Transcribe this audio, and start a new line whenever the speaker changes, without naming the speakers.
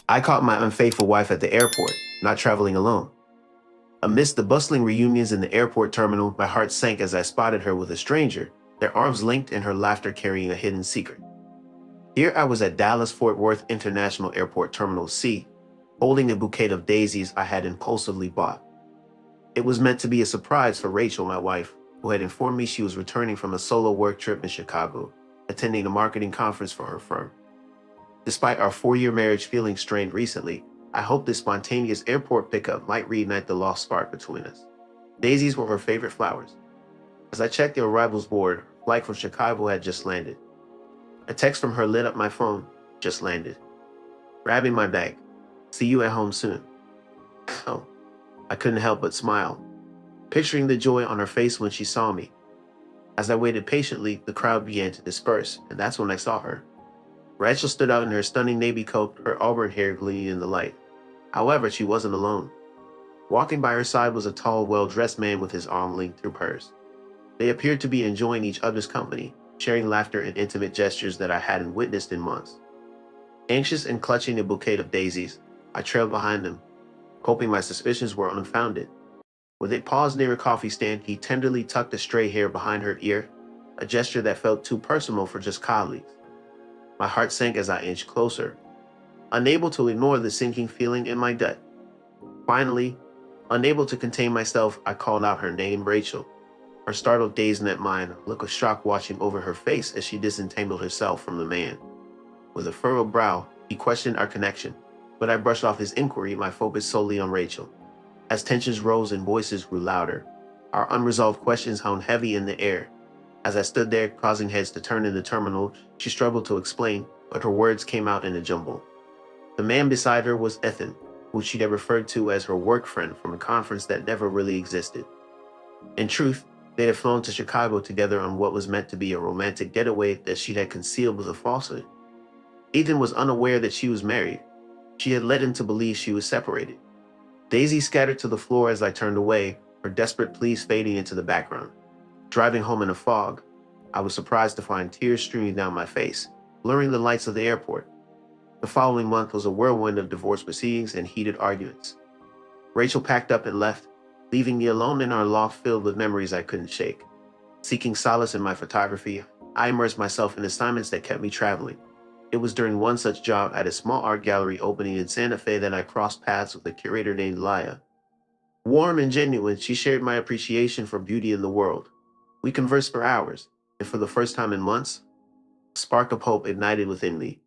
I caught my unfaithful wife at the airport, not traveling alone. Amidst the bustling reunions in the airport terminal, my heart sank as I spotted her with a stranger, their arms linked and her laughter carrying a hidden secret. Here I was at Dallas Fort Worth International Airport Terminal C, holding a bouquet of daisies I had impulsively bought. It was meant to be a surprise for Rachel, my wife, who had informed me she was returning from a solo work trip in Chicago, attending a marketing conference for her firm. Despite our 4-year marriage feeling strained recently, I hoped this spontaneous airport pickup might reignite the lost spark between us. Daisies were her favorite flowers. As I checked the arrivals board, her flight from Chicago had just landed. A text from her lit up my phone. Just landed. Grabbing my bag. See you at home soon. Oh, I couldn't help but smile, picturing the joy on her face when she saw me. As I waited patiently, the crowd began to disperse, and that's when I saw her. Rachel stood out in her stunning navy coat, her auburn hair gleaming in the light. However, she wasn't alone. Walking by her side was a tall, well-dressed man with his arm linked through hers. They appeared to be enjoying each other's company, sharing laughter and intimate gestures that I hadn't witnessed in months. Anxious and clutching a bouquet of daisies, I trailed behind them, hoping my suspicions were unfounded. When they paused near a coffee stand, he tenderly tucked a stray hair behind her ear, a gesture that felt too personal for just colleagues. My heart sank as I inched closer, unable to ignore the sinking feeling in my gut. Finally, unable to contain myself, I called out her name, Rachel. Her startled gaze met mine, a look of shock watching over her face as she disentangled herself from the man. With a furrowed brow, he questioned our connection, but I brushed off his inquiry, my focus solely on Rachel. As tensions rose and voices grew louder, our unresolved questions hung heavy in the air. As I stood there, causing heads to turn in the terminal, she struggled to explain, but her words came out in a jumble. The man beside her was Ethan, who she had referred to as her work friend from a conference that never really existed. In truth, they had flown to Chicago together on what was meant to be a romantic getaway that she had concealed with a falsehood. Ethan was unaware that she was married. She had led him to believe she was separated. Daisy scattered to the floor as I turned away, her desperate pleas fading into the background. Driving home in a fog, I was surprised to find tears streaming down my face, blurring the lights of the airport. The following month was a whirlwind of divorce proceedings and heated arguments. Rachel packed up and left, leaving me alone in our loft filled with memories I couldn't shake. Seeking solace in my photography, I immersed myself in assignments that kept me traveling. It was during one such job at a small art gallery opening in Santa Fe that I crossed paths with a curator named Laya. Warm and genuine, she shared my appreciation for beauty in the world. We conversed for hours, and for the first time in months, a spark of hope ignited within me.